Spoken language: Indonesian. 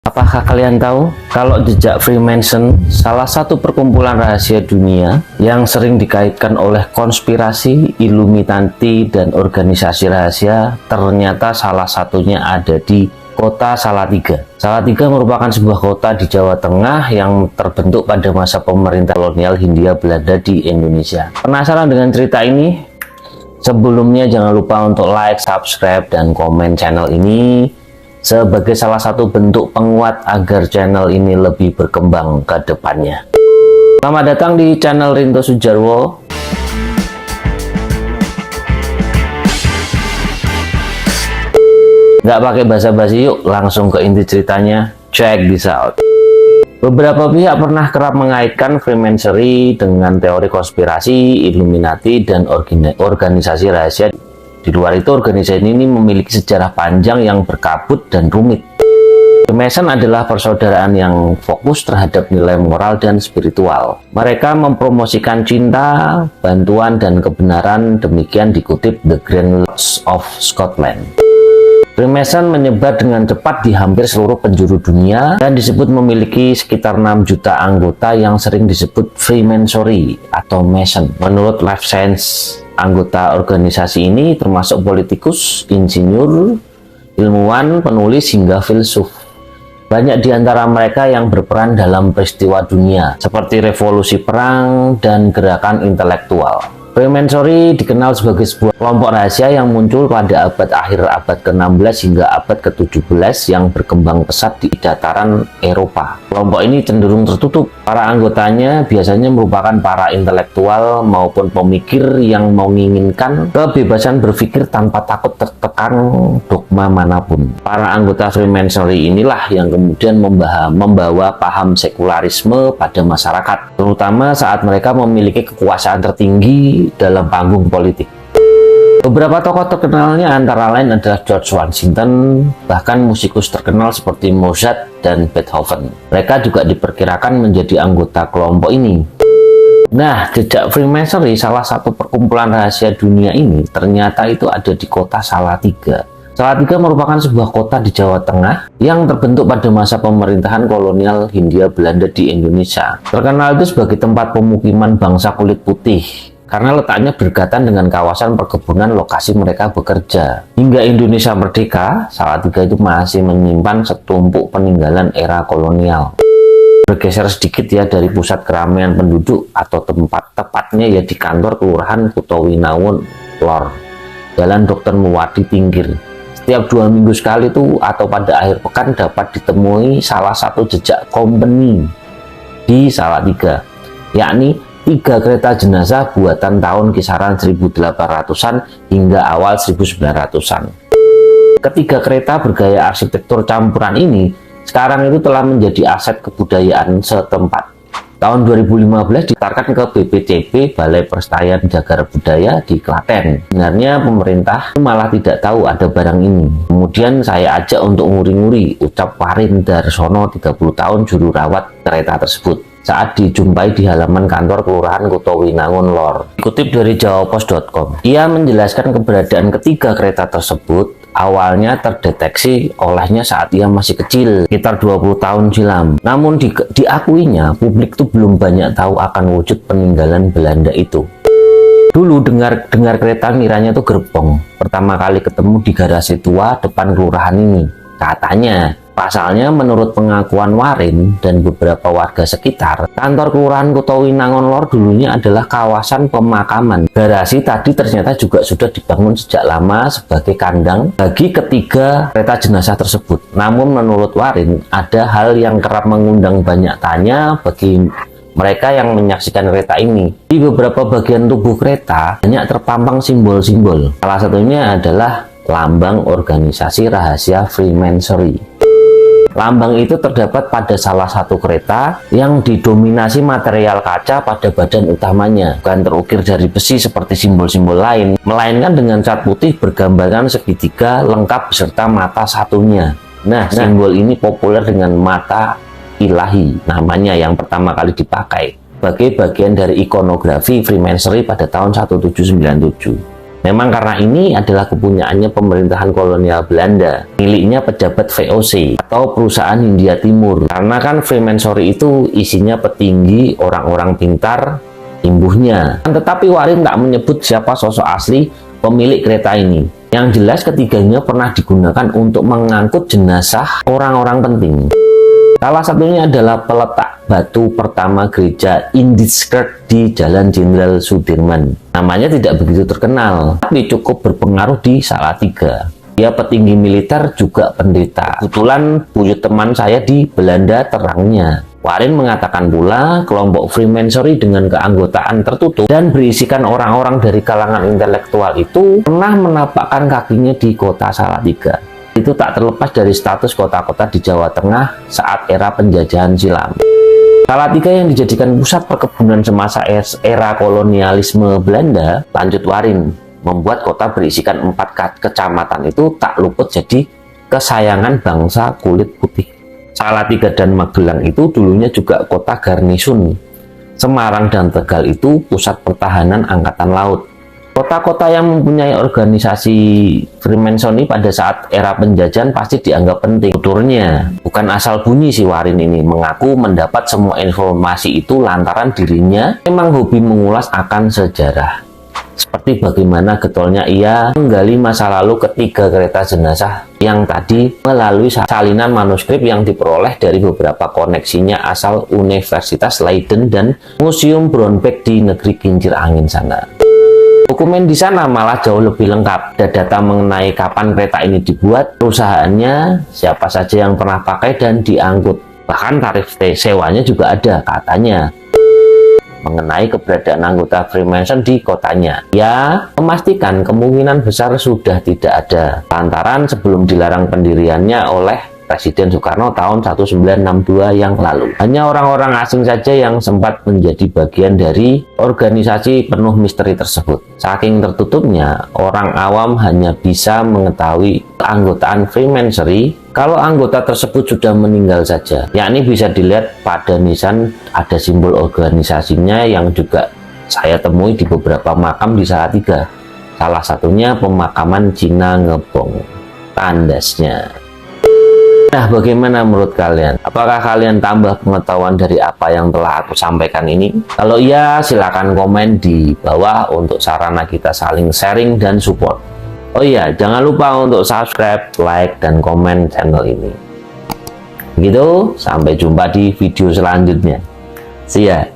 Apakah kalian tahu kalau jejak Freemason salah satu perkumpulan rahasia dunia yang sering dikaitkan oleh konspirasi, Illuminati, dan organisasi rahasia, ternyata salah satunya ada di kota Salatiga. Salatiga merupakan sebuah kota di Jawa Tengah yang terbentuk pada masa pemerintah kolonial Hindia Belanda di Indonesia. Penasaran dengan cerita ini? Sebelumnya jangan lupa untuk like, subscribe, dan komen channel ini sebagai salah satu bentuk penguat agar channel ini lebih berkembang ke depannya. Selamat datang di channel Rinto Sujarwo. Nggak pakai basa-basi, yuk langsung ke inti ceritanya. Check this out. Beberapa pihak pernah kerap mengaitkan Freemasonry dengan teori konspirasi, Illuminati, dan organisasi rahasia. Di luar itu, organisasi ini memiliki sejarah panjang yang berkabut dan rumit. Freemason adalah persaudaraan yang fokus terhadap nilai moral dan spiritual. Mereka mempromosikan cinta, bantuan, dan kebenaran, demikian dikutip The Grand Lodge of Scotland. Freemason menyebar dengan cepat di hampir seluruh penjuru dunia dan disebut memiliki sekitar 6 juta anggota yang sering disebut Freemasonry atau Mason. Menurut Life Science, anggota organisasi ini termasuk politikus, insinyur, ilmuwan, penulis, hingga filsuf. Banyak di antara mereka yang berperan dalam peristiwa dunia, seperti revolusi perang dan gerakan intelektual. Freemasonry dikenal sebagai sebuah kelompok rahasia yang muncul pada akhir abad ke-16 hingga abad ke-17 yang berkembang pesat di dataran Eropa. Kelompok ini cenderung tertutup. Para anggotanya biasanya merupakan para intelektual maupun pemikir yang menginginkan kebebasan berpikir tanpa takut tertekan dogma manapun. Para anggota Freemasonry inilah yang kemudian membawa paham sekularisme pada masyarakat, terutama saat mereka memiliki kekuasaan tertinggi dalam panggung politik. Beberapa tokoh terkenalnya antara lain adalah George Washington, bahkan musikus terkenal seperti Mozart dan Beethoven. Mereka juga diperkirakan menjadi anggota kelompok ini. Nah, jejak Freemasonry, salah satu perkumpulan rahasia dunia ini, ternyata itu ada di kota Salatiga. Salatiga merupakan sebuah kota di Jawa Tengah yang terbentuk pada masa pemerintahan kolonial Hindia Belanda di Indonesia. Terkenal itu sebagai tempat pemukiman bangsa kulit putih, karena letaknya berdekatan dengan kawasan perkebunan lokasi mereka bekerja. Hingga Indonesia merdeka, Salatiga itu masih menyimpan setumpuk peninggalan era kolonial. Bergeser sedikit ya dari pusat keramaian penduduk atau tempat tepatnya ya di kantor Kelurahan Kutowinangun Lor, Jalan Dr. Muwardi Tingkir. Setiap 2 minggu sekali itu atau pada akhir pekan dapat ditemui salah satu jejak company di Salatiga, yakni 3 kereta jenazah buatan tahun kisaran 1800-an hingga awal 1900-an. Ketiga kereta bergaya arsitektur campuran ini sekarang itu telah menjadi aset kebudayaan setempat. Tahun 2015 ditawarkan ke BPCB, Balai Pelestarian Cagar Budaya di Klaten. Sebenarnya pemerintah malah tidak tahu ada barang ini. Kemudian saya ajak untuk nguri-nguri, ucap Warin Darsono 30 tahun juru rawat kereta tersebut saat dijumpai di halaman kantor Kelurahan Kutowinangun Lor. Dikutip dari jawapos.com, ia menjelaskan keberadaan ketiga kereta tersebut awalnya terdeteksi olehnya saat ia masih kecil, sekitar 20 tahun silam. Namun diakuinya, publik itu belum banyak tahu akan wujud peninggalan Belanda itu. Dulu dengar kereta ngiranya itu gerbong. Pertama kali ketemu di garasi tua depan kelurahan ini. Katanya, pasalnya menurut pengakuan Warin dan beberapa warga sekitar, kantor Kelurahan Kutowinangun Lor dulunya adalah kawasan pemakaman. Garasi tadi ternyata juga sudah dibangun sejak lama sebagai kandang bagi ketiga kereta jenazah tersebut. Namun menurut Warin, ada hal yang kerap mengundang banyak tanya bagi mereka yang menyaksikan kereta ini. Di beberapa bagian tubuh kereta banyak terpampang simbol-simbol. Salah satunya adalah lambang organisasi rahasia Freemasonry. Lambang itu terdapat pada salah satu kereta yang didominasi material kaca pada badan utamanya, bukan terukir dari besi seperti simbol-simbol lain, melainkan dengan cat putih bergambarkan segitiga lengkap beserta mata satunya. Nah, simbol ini populer dengan mata ilahi, namanya yang pertama kali dipakai sebagai bagian dari ikonografi Freemasonry pada tahun 1797. Memang karena ini adalah kepunyaannya pemerintahan kolonial Belanda, miliknya pejabat VOC atau perusahaan Hindia Timur. Karena kan Freemasonry itu isinya petinggi, orang-orang pintar, imbuhnya. Tetapi Warin tak menyebut siapa sosok asli pemilik kereta ini. Yang jelas ketiganya pernah digunakan untuk mengangkut jenazah orang-orang penting. Salah satunya adalah peletak batu pertama gereja Indiscret di Jalan Jenderal Sudirman. Namanya tidak begitu terkenal, tapi cukup berpengaruh di Salatiga. Dia petinggi militer juga pendeta. Kebetulan buyut teman saya di Belanda terangnya. Warin mengatakan pula kelompok Freemasonry dengan keanggotaan tertutup dan berisikan orang-orang dari kalangan intelektual itu pernah menapakkan kakinya di kota Salatiga. Itu tak terlepas dari status kota-kota di Jawa Tengah saat era penjajahan silam. Salatiga yang dijadikan pusat perkebunan semasa era kolonialisme Belanda, lanjut Warin, membuat kota berisikan 4 kecamatan itu tak luput jadi kesayangan bangsa kulit putih. Salatiga dan Magelang itu dulunya juga kota garnisun. Semarang dan Tegal itu pusat pertahanan angkatan laut. Kota-kota yang mempunyai organisasi Freemasonry pada saat era penjajahan pasti dianggap penting. Tuturnya, bukan asal bunyi si Warin ini mengaku mendapat semua informasi itu lantaran dirinya memang hobi mengulas akan sejarah. Seperti bagaimana getolnya ia menggali masa lalu ketiga kereta jenazah yang tadi melalui salinan manuskrip yang diperoleh dari beberapa koneksinya asal Universitas Leiden dan Museum Brownback di negeri kincir angin sana. Dokumen di sana malah jauh lebih lengkap. Ada data mengenai kapan kereta ini dibuat, perusahaannya, siapa saja yang pernah pakai dan diangkut. Bahkan tarif sewanya juga ada katanya. Mengenai keberadaan anggota Freemason di kotanya. Ya, memastikan kemungkinan besar sudah tidak ada. Lantaran sebelum dilarang pendiriannya oleh Presiden Soekarno tahun 1962 yang lalu. Hanya orang-orang asing saja yang sempat menjadi bagian dari organisasi penuh misteri tersebut. Saking tertutupnya, orang awam hanya bisa mengetahui keanggotaan Freemasonry kalau anggota tersebut sudah meninggal saja. Yakni bisa dilihat pada nisan ada simbol organisasinya yang juga saya temui di beberapa makam di Salatiga. Salah satunya pemakaman Cina Ngebong. Tandasnya. Nah, bagaimana menurut kalian? Apakah kalian tambah pengetahuan dari apa yang telah aku sampaikan ini? Kalau iya, silakan komen di bawah untuk sarana kita saling sharing dan support. Oh iya, jangan lupa untuk subscribe, like, dan komen channel ini. Gitu, sampai jumpa di video selanjutnya. See ya!